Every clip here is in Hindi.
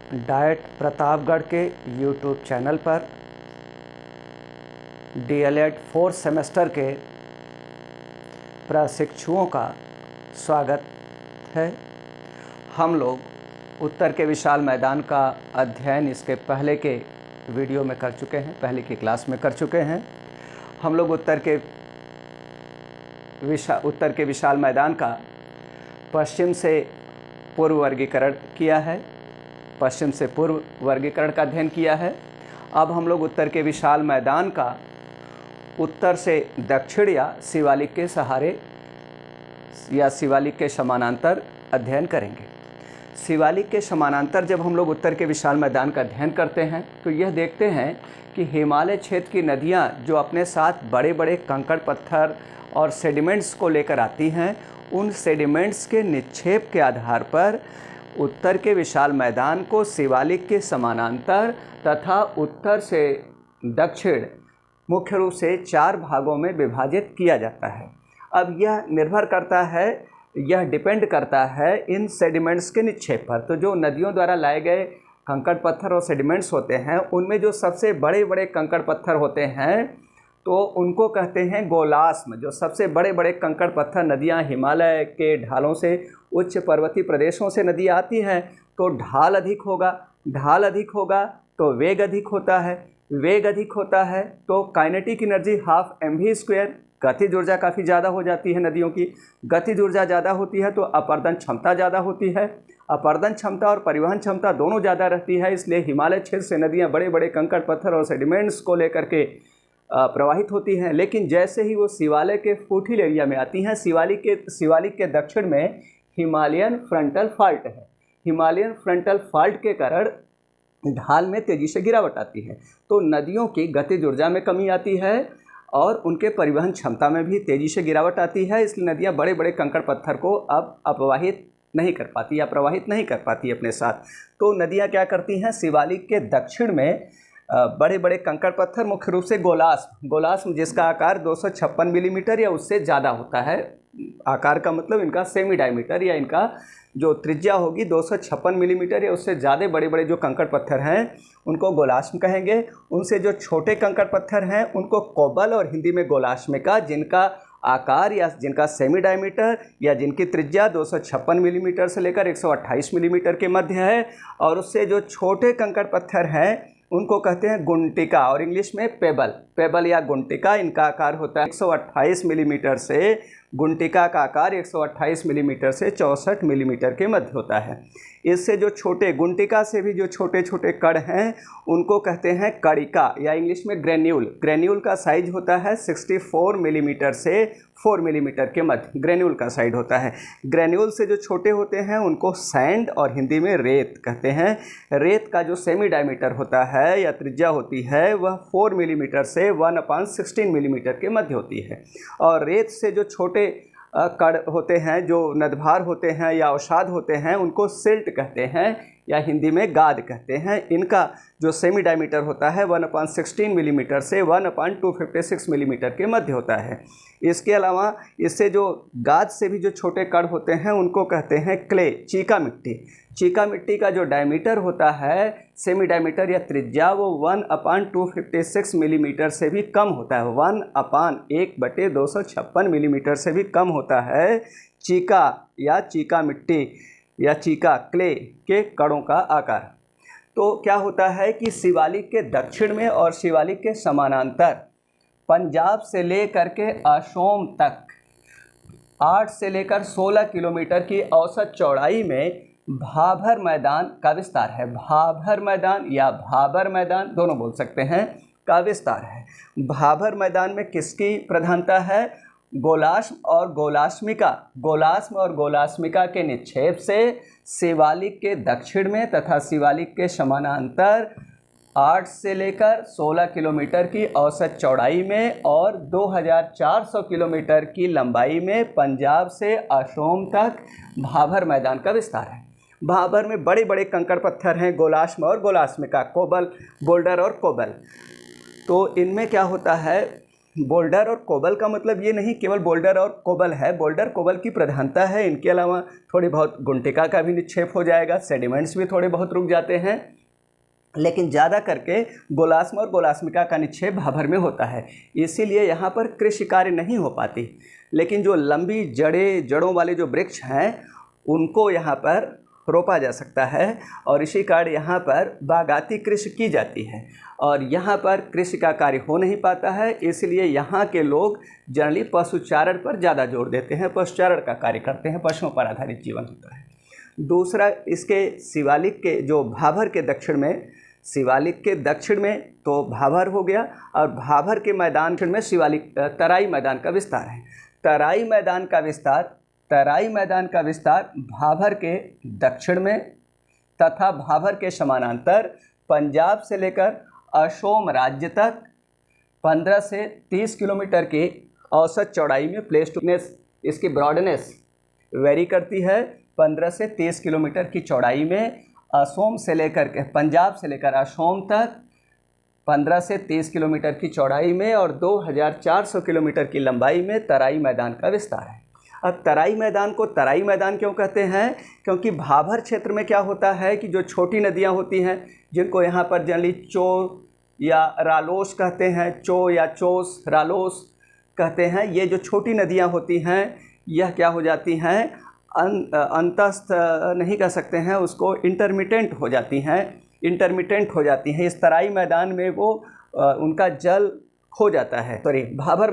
डाइट प्रतापगढ़ के यूट्यूब चैनल पर डीएलएड 4th सेमेस्टर के प्रशिक्षुओं का स्वागत है। हम लोग उत्तर के विशाल मैदान का अध्ययन इसके पहले के वीडियो में कर चुके हैं, पहले की क्लास में कर चुके हैं। हम लोग उत्तर के विशाल मैदान का पश्चिम से पूर्व वर्गीकरण किया है, पश्चिम से पूर्व वर्गीकरण का अध्ययन किया है। अब हम लोग उत्तर के विशाल मैदान का उत्तर से दक्षिण या शिवालिक के सहारे या शिवालिक के समानांतर अध्ययन करेंगे। शिवालिक के समानांतर जब हम लोग उत्तर के विशाल मैदान का अध्ययन करते हैं तो यह देखते हैं कि हिमालय क्षेत्र की नदियां जो अपने साथ बड़े बड़े कंकड़ पत्थर और सेडिमेंट्स को लेकर आती हैं, उन सेडिमेंट्स के निक्षेप के आधार पर उत्तर के विशाल मैदान को शिवालिक के समानांतर तथा उत्तर से दक्षिण मुख्य रूप से 4 भागों में विभाजित किया जाता है। अब यह निर्भर करता है, यह डिपेंड करता है इन सेडिमेंट्स के निक्षेप पर। तो जो नदियों द्वारा लाए गए कंकड़ पत्थर और सेडिमेंट्स होते हैं, उनमें जो सबसे बड़े बड़े कंकड़ पत्थर होते हैं तो उनको कहते हैं गोलाश्म। जो सबसे बड़े बड़े कंकड़ पत्थर नदियाँ हिमालय के ढालों से, उच्च पर्वतीय प्रदेशों से नदी आती हैं तो ढाल अधिक होगा, ढाल अधिक होगा तो वेग अधिक होता है, वेग अधिक होता है तो काइनेटिक एनर्जी हाफ mv², गतिज ऊर्जा काफ़ी ज़्यादा हो जाती है नदियों की। गतिज ऊर्जा ज़्यादा होती है तो अपर्दन क्षमता ज़्यादा होती है, अपर्दन क्षमता और परिवहन क्षमता दोनों ज़्यादा रहती है। इसलिए हिमालय क्षेत्र से नदियाँ बड़े बड़े कंकड़ पत्थर और सेडिमेंट्स को लेकर के प्रवाहित होती हैं। लेकिन जैसे ही वो शिवालय के फूटिल एरिया में आती हैं, शिवालिक के दक्षिण में हिमालयन फ्रंटल फॉल्ट है। हिमालयन फ्रंटल फॉल्ट के कारण ढाल में तेज़ी से गिरावट आती है, तो नदियों की गतिज ऊर्जा में कमी आती है और उनके परिवहन क्षमता में भी तेज़ी से गिरावट आती है। इसलिए नदियाँ बड़े बड़े कंकड़ पत्थर को अब अपवाहित नहीं कर पाती या प्रवाहित नहीं कर पाती अपने साथ। तो नदियाँ क्या करती हैं, शिवालिक के दक्षिण में बड़े बड़े कंकड़ पत्थर, मुख्य रूप से गोलाश्म जिसका आकार 256 मिलीमीटर या उससे ज़्यादा होता है। आकार का मतलब इनका सेमी डायमीटर या इनका जो त्रिज्या होगी 256 मिलीमीटर या उससे ज़्यादा बड़े बड़े जो कंकड़ पत्थर हैं उनको गोलाश्म कहेंगे। उनसे जो छोटे कंकड़ पत्थर हैं उनको कोबल और हिंदी में गोलाश्मिका, जिनका आकार या जिनका सेमी डायमीटर या जिनकी त्रिज्या 256 मिलीमीटर से लेकर 128 मिलीमीटर के मध्य है, और उससे जो छोटे कंकड़ पत्थर हैं उनको कहते हैं गुंटिका और इंग्लिश में पेबल या गुंटिका। इनका आकार होता है 128 मिलीमीटर से, गुंटिका का आकार 128 मिलीमीटर से 64 मिलीमीटर के मध्य होता है। इससे जो छोटे, गुंटिका से भी जो छोटे छोटे कण हैं उनको कहते हैं कणिका या इंग्लिश में ग्रेन्यूल का साइज होता है 64 मिलीमीटर से 4 मिलीमीटर के मध्य ग्रेन्यूल का साइज होता है। ग्रेन्यूल से जो छोटे होते हैं उनको सैंड और हिंदी में रेत कहते हैं। रेत का जो सेमी डायमीटर होता है या त्रिज्या होती है वह 4 मिलीमीटर से 1/16 मिलीमीटर के मध्य होती है। और रेत से जो छोटे कण होते हैं, जो नदभार होते हैं या अवसाद होते हैं, उनको सिल्ट कहते हैं या हिंदी में गाद कहते हैं। इनका जो सेमी डायमीटर होता है 1/16 मिलीमीटर से 1/256 मिलीमीटर के मध्य होता है। इसके अलावा इससे जो गाद से भी जो छोटे कण होते हैं उनको कहते हैं क्ले, चीका मिट्टी। चीका मिट्टी का जो डायमीटर होता है, सेमी डायमीटर या त्रिज्या, वो 1/256 मिलीमीटर से भी कम होता है। 1/1/256 मिलीमीटर से भी कम होता है चीका या चीका मिट्टी या चीका क्ले के कणों का आकार। तो क्या होता है कि शिवालिक के दक्षिण में और शिवालिक के समानांतर पंजाब से लेकर के असोम तक 8 से लेकर 16 किलोमीटर की औसत चौड़ाई में भाबर मैदान का विस्तार है। भाबर मैदान या भाबर मैदान दोनों बोल सकते हैं, का विस्तार है। भाबर मैदान में किसकी प्रधानता है? गोलाश्म और गोलाश्मिका के निक्षेप से शिवालिक के दक्षिण में तथा शिवालिक के समानांतर 8 से लेकर 16 किलोमीटर की औसत चौड़ाई में और 2400 किलोमीटर की लंबाई में पंजाब से असोम तक भाबर मैदान का विस्तार है। भाबर में बड़े बड़े कंकड़ पत्थर हैं, गोलाश्म और गोलाश्मिका, बोल्डर और कोबल। तो इनमें क्या होता है बोल्डर और कोबल का मतलब ये नहीं केवल बोल्डर और कोबल है, बोल्डर कोबल की प्रधानता है। इनके अलावा थोड़ी बहुत गुंटिका का भी निक्षेप हो जाएगा, सेडिमेंट्स भी थोड़े बहुत रुक जाते हैं, लेकिन ज़्यादा करके गोलास्म और गोलास्मिका का निक्षेप भाभर में होता है। इसीलिए यहाँ पर कृषि कार्य नहीं हो पाती। लेकिन जो लंबी जड़ों वाले जो वृक्ष हैं उनको यहाँ पर रोपा जा सकता है और इसी कारण यहाँ पर बागाती कृषि की जाती है। और यहाँ पर कृषि का कार्य हो नहीं पाता है, इसलिए यहाँ के लोग जनरली पशुचारण पर ज़्यादा जोर देते हैं, पशुचारण का कार्य करते हैं, पशुओं पर आधारित जीवन होता है। दूसरा, इसके शिवालिक के जो भाभर के दक्षिण में, शिवालिक के दक्षिण में तो भाभर हो गया और भाभर के मैदान में शिवालिक तराई मैदान का विस्तार है। तराई मैदान का विस्तार भाभर के दक्षिण में तथा भाभर के समानांतर पंजाब से लेकर असोम राज्य तक 15 से 30 किलोमीटर की औसत चौड़ाई में प्लेस टू प्लेस इसकी ब्रॉडनेस वेरी करती है। 15 से 30 किलोमीटर की चौड़ाई में असोम से लेकर के पंजाब से लेकर असोम तक 15 से 30 किलोमीटर की चौड़ाई में और 2400 किलोमीटर की लंबाई में तराई मैदान का विस्तार है। अब तराई मैदान को तराई मैदान क्यों कहते हैं? क्योंकि भाभर क्षेत्र में क्या होता है कि जो छोटी नदियां होती हैं, जिनको यहाँ पर जनरली चो या रालोस कहते हैं, चो या चोस रालोस कहते हैं, ये जो छोटी नदियां होती हैं यह क्या हो जाती हैं, अंतस्थ नहीं कह सकते हैं उसको, इंटरमिटेंट हो जाती हैं। इस तराई मैदान में वो उनका जल खो जाता है। सॉरी, भाभर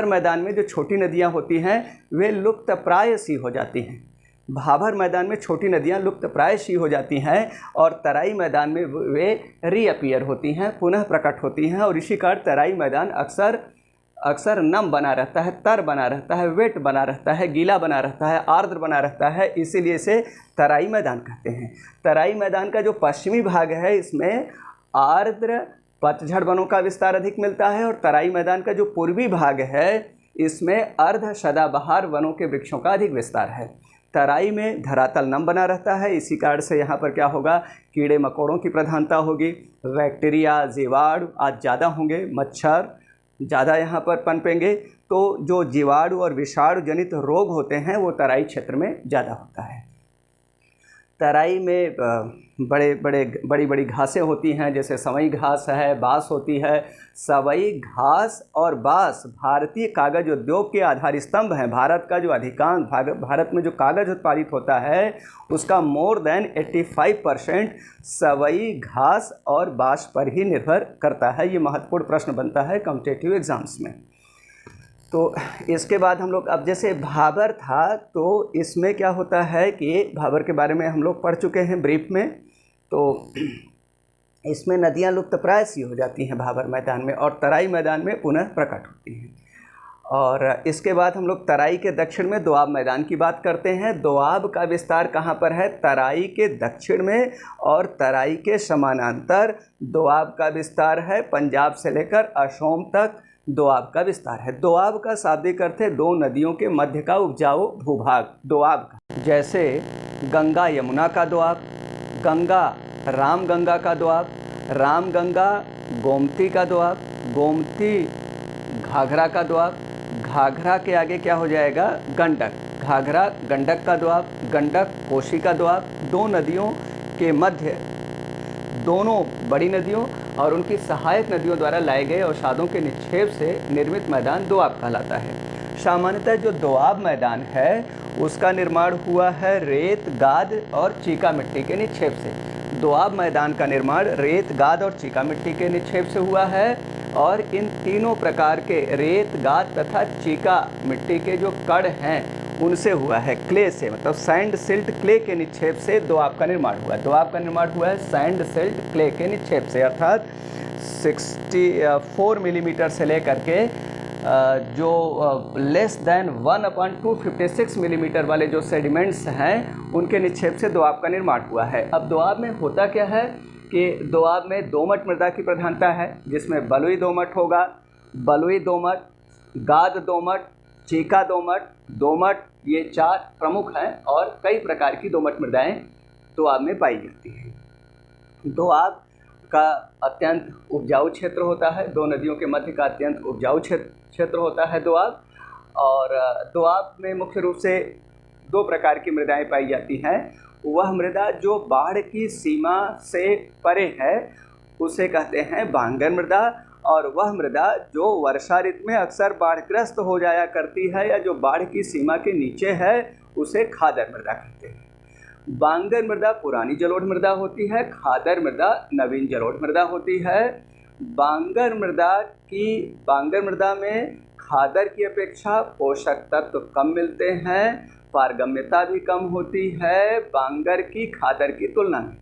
मैदान में जो छोटी नदियां होती हैं वे लुप्तप्राय सी हो जाती हैं। भाभर मैदान में छोटी नदियां लुप्तप्राय सी हो जाती हैं और तराई मैदान में वे रीअपियर होती हैं, पुनः प्रकट होती हैं। और इसी कारण तराई मैदान अक्सर नम बना रहता है, तर बना रहता है, वेट बना रहता है, गीला बना रहता है, आर्द्र बना रहता है, इसीलिए इसे तराई मैदान कहते हैं। तराई मैदान का जो पश्चिमी भाग है इसमें आर्द्र पतझड़ वनों का विस्तार अधिक मिलता है और तराई मैदान का जो पूर्वी भाग है इसमें अर्ध सदाबहार वनों के वृक्षों का अधिक विस्तार है। तराई में धरातल नम बना रहता है, इसी कारण से यहाँ पर क्या होगा, कीड़े मकोड़ों की प्रधानता होगी, बैक्टीरिया, जीवाणु आज ज़्यादा होंगे, मच्छर ज़्यादा यहाँ पर पनपेंगे, तो जो जीवाणु और विषाणु जनित रोग होते हैं वो तराई क्षेत्र में ज़्यादा होता है। तराई में बड़ी बड़ी घासें होती हैं, जैसे सवई घास है, बाँस होती है। सवई घास और बाँस भारतीय कागज उद्योग के आधार स्तंभ हैं। भारत का जो अधिकांश भारत में जो कागज़ उत्पादित होता है उसका मोर देन 85% सवई घास और बाँस पर ही निर्भर करता है। ये महत्वपूर्ण प्रश्न बनता है कॉम्पिटिटिव एग्जाम्स में। तो इसके बाद हम लोग, अब जैसे भाभर था तो इसमें क्या होता है कि भाभर के बारे में हम लोग पढ़ चुके हैं ब्रीफ में, तो इसमें नदियां लुप्तप्राय सी हो जाती हैं भाभर मैदान में और तराई मैदान में पुनः प्रकट होती हैं। और इसके बाद हम लोग तराई के दक्षिण में दोआब मैदान की बात करते हैं। दोआब का विस्तार कहाँ पर है? तराई के दक्षिण में और तराई के समानांतर दोआब का विस्तार है। पंजाब से लेकर असोम तक दोआब का विस्तार है। दोआब का शाब्दिक अर्थ है दो नदियों के मध्य का उपजाऊ भूभाग, दोआब का। जैसे गंगा यमुना का दोआब, गंगा रामगंगा का दोआब, रामगंगा गोमती का दोआब, गोमती घाघरा का दोआब, घाघरा के आगे क्या हो जाएगा? गंडक, घाघरा गंडक का दोआब, गंडक कोसी का दोआब। दो नदियों के मध्य, दोनों बड़ी नदियों और उनकी सहायक नदियों द्वारा लाए गए अवसादों के निक्षेप से निर्मित मैदान दोआब कहलाता है। सामान्यतः जो दोआब मैदान है उसका निर्माण हुआ है रेत, गाद और चीका मिट्टी के निक्षेप से। दोआब मैदान का निर्माण रेत, गाद और चीका मिट्टी के निक्षेप से हुआ है और इन तीनों प्रकार के रेत, गाद तथा चीका मिट्टी के जो कण हैं उनसे हुआ है, क्ले से, मतलब सैंड सिल्ट क्ले के निक्षेप से दोआब का निर्माण हुआ है। दोआब का निर्माण हुआ है सैंड सिल्ट क्ले के निक्षेप से, अर्थात 64 मिलीमीटर से लेकर के जो लेस देन 1/256 मिलीमीटर वाले जो सेडिमेंट्स हैं उनके निक्षेप से दोआब का निर्माण हुआ है। अब दोआब में होता क्या है कि दोआब में दोमट मृदा की प्रधानता है, जिसमें बलुई दोमट होगा, बलुई दोमट, गाद दोमट, चीका दोमट, ये चार प्रमुख हैं और कई प्रकार की दोमट मृदाएं दोआब में पाई जाती हैं। दोआब का अत्यंत उपजाऊ क्षेत्र होता है, दो नदियों के मध्य का अत्यंत उपजाऊ क्षेत्र होता है दोआब। और दोआब में मुख्य रूप से दो प्रकार की मृदाएं पाई जाती हैं। वह मृदा जो बाढ़ की सीमा से परे है उसे कहते हैं बांगर मृदा, और वह मृदा जो वर्षा ऋतु में अक्सर बाढ़ग्रस्त हो जाया करती है या जो बाढ़ की सीमा के नीचे है उसे खादर मृदा कहते हैं। बांगर मृदा पुरानी जलोढ़ मृदा होती है, खादर मृदा नवीन जलोढ़ मृदा होती है। बांगर मृदा में खादर की अपेक्षा पोषक तत्व कम मिलते हैं, पारगम्यता भी कम होती है बांगर की खादर की तुलना में,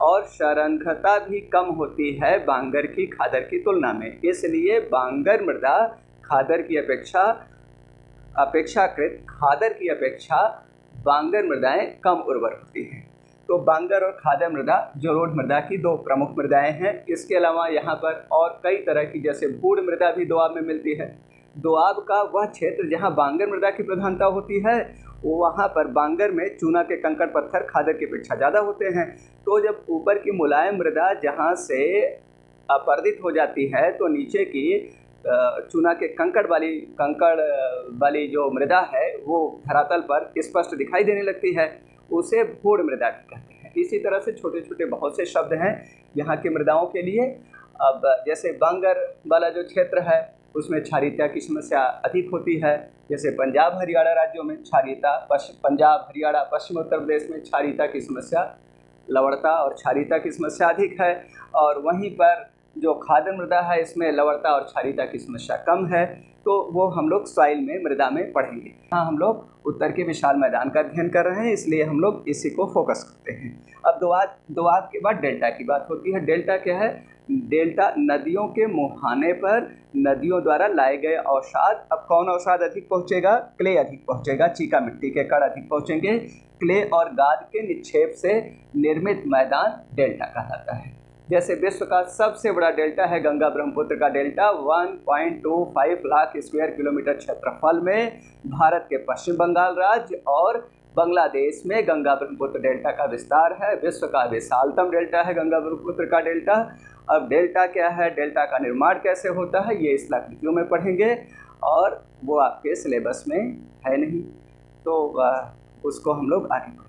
और क्षारंध्रता भी कम होती है बांगर की खादर की तुलना में। इसलिए बांगर मृदा खादर की अपेक्षाकृत खादर की अपेक्षा बांगर मृदाएं कम उर्वर होती हैं। तो बांगर और खादर मृदा जलोढ़ मृदा की दो प्रमुख मृदाएं हैं। इसके अलावा यहाँ पर और कई तरह की जैसे बूढ़ मृदा भी दोआब में मिलती है। दोआब का वह क्षेत्र जहाँ बांगर मृदा की प्रधानता होती है वहाँ पर बांगर में चूना के कंकड़ पत्थर खादर की अपेक्षा ज़्यादा होते हैं। तो जब ऊपर की मुलायम मृदा जहाँ से अपरदित हो जाती है तो नीचे की चूना के कंकड़ वाली जो मृदा है वो धरातल पर स्पष्ट दिखाई देने लगती है, उसे भूढ़ मृदा कहते हैं। इसी तरह से छोटे छोटे बहुत से शब्द हैं यहाँ की मृदाओं के लिए। अब जैसे बांगर वाला जो क्षेत्र है उसमें क्षारीयता की समस्या अधिक होती है। जैसे पंजाब हरियाणा राज्यों में क्षारीयता, पंजाब हरियाणा पश्चिम उत्तर प्रदेश में क्षारीयता की समस्या, लवणता और क्षारीयता की समस्या अधिक है। और वहीं पर जो खादर मृदा है इसमें लवणता और क्षारीयता की समस्या कम है। तो वो हम लोग सॉइल में मृदा में पढ़ेंगे। हाँ, हम लोग उत्तर के विशाल मैदान का अध्ययन कर रहे हैं इसलिए हम लोग इसी को फोकस करते हैं। अब दोआब के बाद डेल्टा की बात होती है। डेल्टा क्या है? डेल्टा नदियों के मुहाने पर नदियों द्वारा लाए गए अवसाद। अब कौन अवसाद अधिक पहुँचेगा? क्ले अधिक पहुँचेगा, चीका मिट्टी के कण अधिक पहुँचेंगे। क्ले और गाद के निक्षेप से निर्मित मैदान डेल्टा कहलाता है। जैसे विश्व का सबसे बड़ा डेल्टा है गंगा ब्रह्मपुत्र का डेल्टा, 1.25 लाख स्क्वायर किलोमीटर क्षेत्रफल में भारत के पश्चिम बंगाल राज्य और बांग्लादेश में गंगा ब्रह्मपुत्र डेल्टा का विस्तार है। विश्व का विशालतम डेल्टा है गंगा ब्रह्मपुत्र का डेल्टा। अब डेल्टा क्या है, डेल्टा का निर्माण कैसे होता है, ये इस लाकृतियों में पढ़ेंगे और वो आपके सिलेबस में है नहीं, तो उसको हम लोग आगे पढ़ेंगे।